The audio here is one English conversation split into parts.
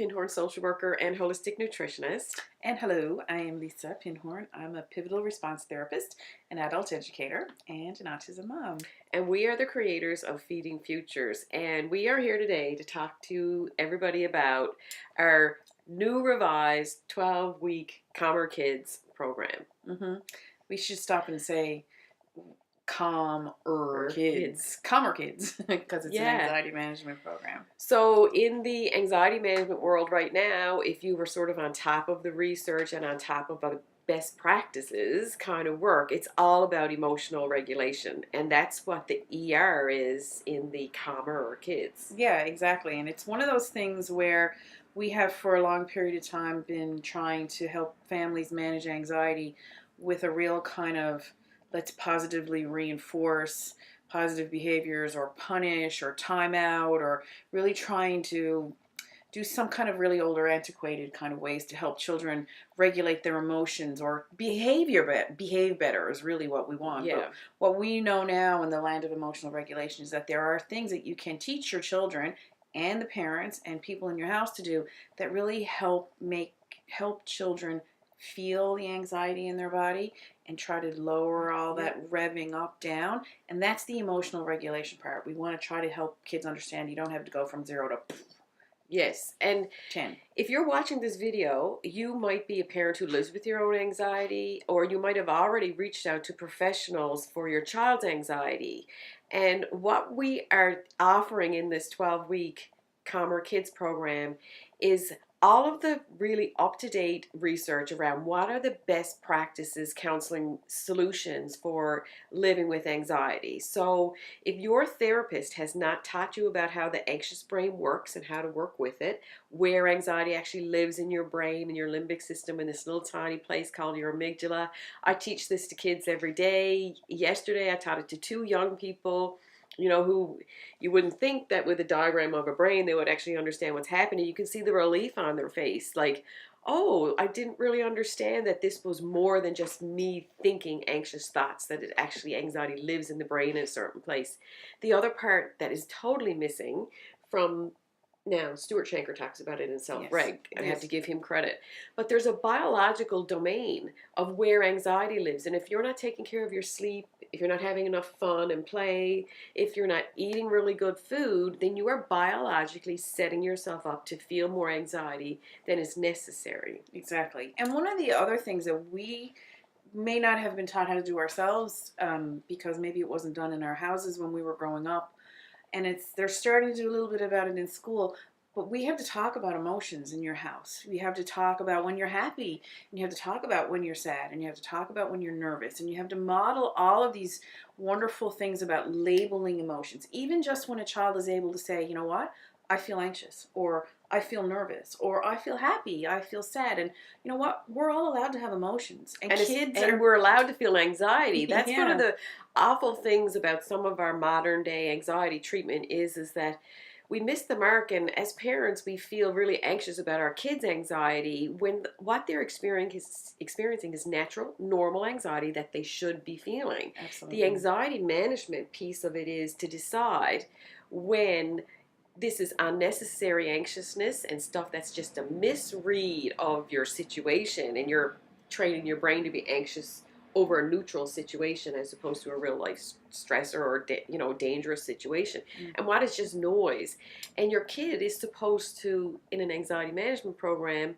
Pinhorn social worker and holistic nutritionist. And hello, I am Lisa Pinhorn. I'm a pivotal response therapist, an adult educator, and an autism mom. And we are the creators of Feeding Futures. And we are here today to talk to everybody about our new revised 12-week CALMerKIDS program. We should stop and say CALMerKIDS. Kids. CALMerKIDS, because it's an anxiety management program. So in the anxiety management world right now, if you were sort of on top of the research and on top of the best practices kind of work, it's all about emotional regulation. And that's what the ER is in the CALMerKIDS. Yeah, exactly. And it's one of those things where we have for a long period of time been trying to help families manage anxiety with a real kind of let's positively reinforce positive behaviors or punish or time out, or really trying to do some kind of really older antiquated kind of ways to help children regulate their emotions or behave better is really what we want. Yeah. But what we know now in the land of emotional regulation is that there are things that you can teach your children and the parents and people in your house to do that really help children feel the anxiety in their body and try to lower all that revving up down. And that's the emotional regulation part. We want to try to help kids understand you don't have to go from 0 to Yes, and 10. If you're watching this video, you might be a parent who lives with your own anxiety, or you might have already reached out to professionals for your child's anxiety. And what we are offering in this 12-week CALMerKIDS program is all of the really up-to-date research around what are the best practices, counseling solutions for living with anxiety. So if your therapist has not taught you about how the anxious brain works and how to work with it, where anxiety actually lives in your brain and your limbic system in this little tiny place called your amygdala. I teach this to kids every day. Yesterday I taught it to 2 young people, who you wouldn't think that with a diagram of a brain they would actually understand what's happening. You can see the relief on their face, like, oh, I didn't really understand that this was more than just me thinking anxious thoughts, that it actually, anxiety lives in the brain in a certain place. The other part that is totally missing from, now, Stuart Shanker talks about it in Self-Reg. Yes. I have to give him credit. But there's a biological domain of where anxiety lives. And if you're not taking care of your sleep, if you're not having enough fun and play, if you're not eating really good food, then you are biologically setting yourself up to feel more anxiety than is necessary. Exactly. And one of the other things that we may not have been taught how to do ourselves, because maybe it wasn't done in our houses when we were growing up, and they're starting to do a little bit about it in school, but we have to talk about emotions in your house. We have to talk about when you're happy, and you have to talk about when you're sad, and you have to talk about when you're nervous, and you have to model all of these wonderful things about labeling emotions. Even just when a child is able to say, you know what, I feel anxious, or I feel nervous, or I feel happy, I feel sad. And you know what? We're all allowed to have emotions. And we're allowed to feel anxiety. That's Yeah. one of the awful things about some of our modern day anxiety treatment is that we miss the mark, and as parents we feel really anxious about our kids' anxiety when what they're experiencing is natural, normal anxiety that they should be feeling. Absolutely. The anxiety management piece of it is to decide when this is unnecessary anxiousness and stuff that's just a misread of your situation, and you're training your brain to be anxious over a neutral situation as opposed to a real life stressor or dangerous situation. And what is just noise. And your kid is supposed to, in an anxiety management program,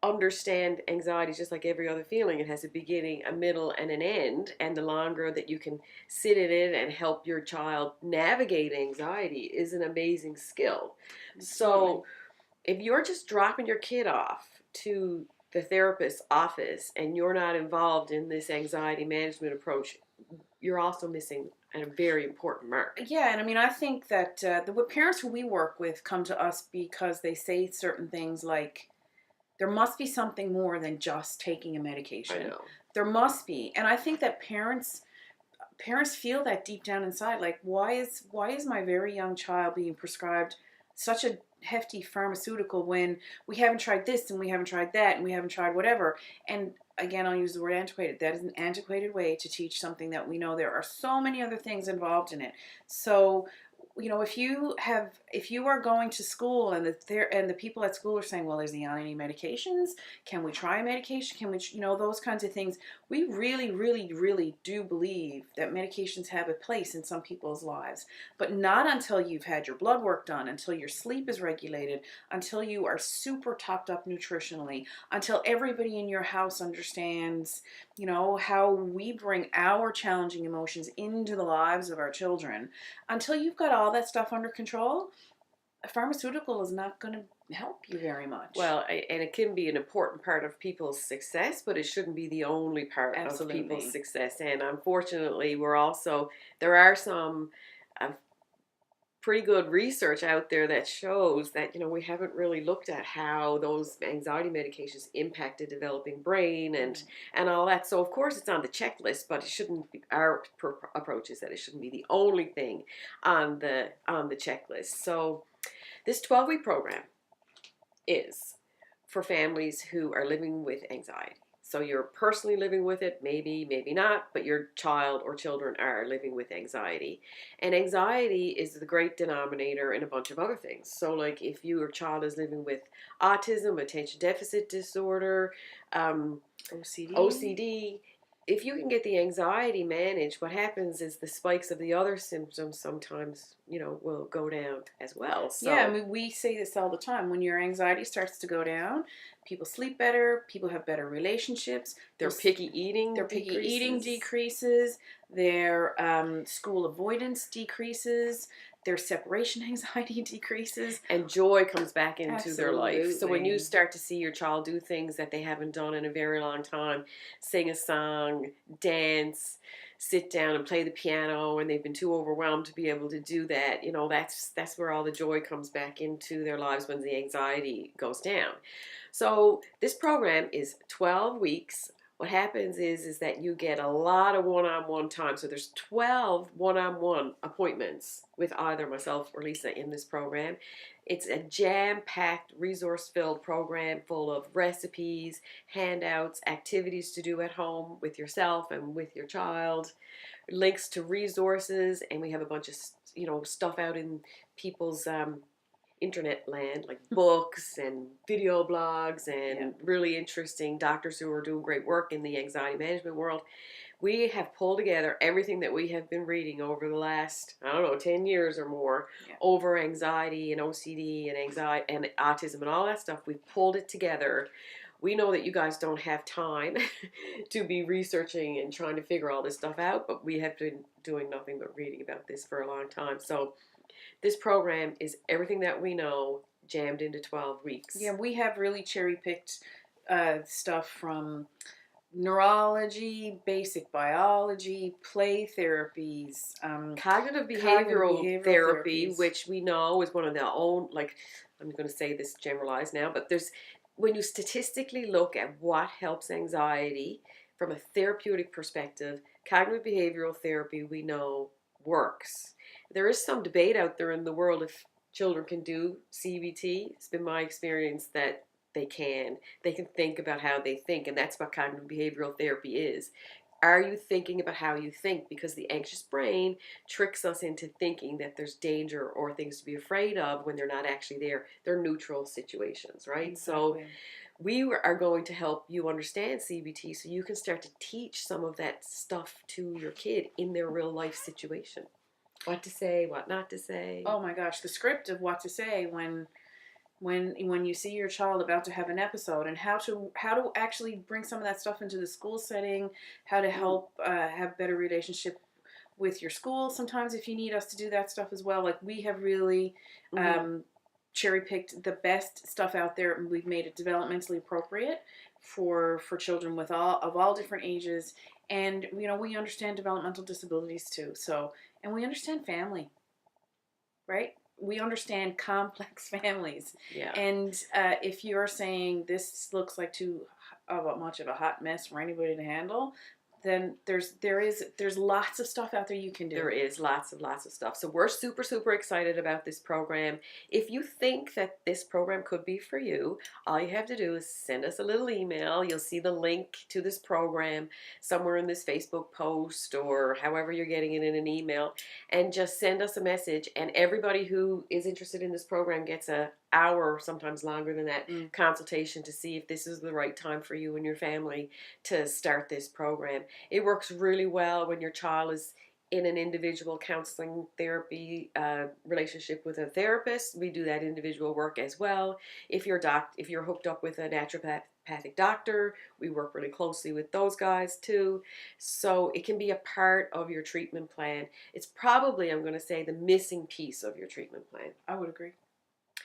understand anxiety just like every other feeling. It has a beginning, a middle, and an end. And the longer that you can sit in it and help your child navigate anxiety is an amazing skill. Absolutely. So if you're just dropping your kid off to the therapist's office and you're not involved in this anxiety management approach, you're also missing a very important mark. Yeah, and I mean, I think that the parents who we work with come to us because they say certain things like, there must be something more than just taking a medication. I know. There must be. And I think that parents feel that deep down inside, like, why is my very young child being prescribed such a hefty pharmaceutical when we haven't tried this and we haven't tried that and we haven't tried whatever. And again, I'll use the word antiquated. That is an antiquated way to teach something that we know there are so many other things involved in it. So you know, if you are going to school and the people at school are saying, well, is he on any medications? Can we try a medication? Can we, you know, those kinds of things. We really, really, really do believe that medications have a place in some people's lives, but not until you've had your blood work done, until your sleep is regulated, until you are super topped up nutritionally, until everybody in your house understands, you know, how we bring our challenging emotions into the lives of our children. Until you've got all that stuff under control, a pharmaceutical is not going to help you very much. Well, and it can be an important part of people's success, but it shouldn't be the only part of people's Absolutely. success. And unfortunately, there are some uh, pretty good research out there that shows that, you know, we haven't really looked at how those anxiety medications impact the developing brain and all that. So of course it's on the checklist, but it shouldn't be, our approach is that it shouldn't be the only thing on the checklist. So this 12-week program is for families who are living with anxiety. So you're personally living with it, maybe, maybe not, but your child or children are living with anxiety. And anxiety is the great denominator in a bunch of other things. So like if your child is living with autism, attention deficit disorder, OCD, if you can get the anxiety managed, what happens is the spikes of the other symptoms sometimes, you know, will go down as well. So Yeah, I mean, we say this all the time. When your anxiety starts to go down, people sleep better, people have better relationships, their picky eating decreases, their school avoidance decreases, their separation anxiety decreases. And joy comes back into their life. So when you Absolutely. start to see your child do things that they haven't done in a very long time, sing a song, dance, sit down and play the piano, and they've been too overwhelmed to be able to do that, you know, that's where all the joy comes back into their lives when the anxiety goes down. So this program is 12 weeks. What happens is that you get a lot of one-on-one time. So there's 12 one-on-one appointments with either myself or Lisa in this program. It's a jam-packed, resource-filled program full of recipes, handouts, activities to do at home with yourself and with your child, links to resources, and we have a bunch of, you know, stuff out in people's internet land, like books and video blogs and really interesting doctors who are doing great work in the anxiety management world. We have pulled together everything that we have been reading over the last, I don't know, 10 years or more over anxiety and OCD and anxiety and autism and all that stuff. We've pulled it together. We know that you guys don't have time to be researching and trying to figure all this stuff out, but we have been doing nothing but reading about this for a long time. So this program is everything that we know jammed into 12 weeks. Yeah, we have really cherry-picked stuff from neurology, basic biology, play therapies, cognitive behavioral therapy, which we know is one of the own, like, I'm going to say this generalized now, but when you statistically look at what helps anxiety from a therapeutic perspective, cognitive behavioral therapy we know works. There is some debate out there in the world if children can do CBT. It's been my experience that they can. They can think about how they think, and that's what cognitive behavioral therapy is. Are you thinking about how you think? Because the anxious brain tricks us into thinking that there's danger or things to be afraid of when they're not actually there. They're neutral situations, right? Exactly. So we are going to help you understand CBT so you can start to teach some of that stuff to your kid in their real life situation. What to say, what not to say. Oh my gosh, the script of what to say when you see your child about to have an episode, and how to actually bring some of that stuff into the school setting, how to help have better relationship with your school. Sometimes if you need us to do that stuff as well, like we have really cherry picked the best stuff out there, and we've made it developmentally appropriate for children with all different ages. And you know, we understand developmental disabilities too. So, and we understand family, right? We understand complex families. Yeah. And if you're saying this looks like too much of a hot mess for anybody to handle, then there's lots of stuff out there you can do. There is lots of stuff. So we're super excited about this program. If you think that this program could be for you, all you have to do is send us a little email. You'll see the link to this program somewhere in this Facebook post or however you're getting it in an email, and just send us a message. And everybody who is interested in this program gets an hour, sometimes longer than that, consultation to see if this is the right time for you and your family to start this program. It works really well when your child is in an individual counseling therapy relationship with a therapist. We do that individual work as well. If you're hooked up with a naturopathic doctor, we work really closely with those guys too. So it can be a part of your treatment plan. It's probably, I'm going to say, the missing piece of your treatment plan. I would agree.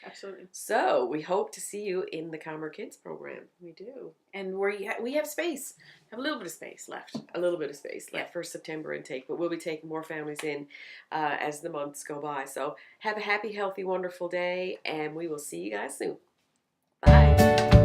Absolutely. So we hope to see you in the CALMerKIDS program. We do. And we have space. Have a little bit of space left. A little bit of space left for September intake, but we'll be taking more families in as the months go by. So have a happy, healthy, wonderful day, and we will see you guys soon. Bye.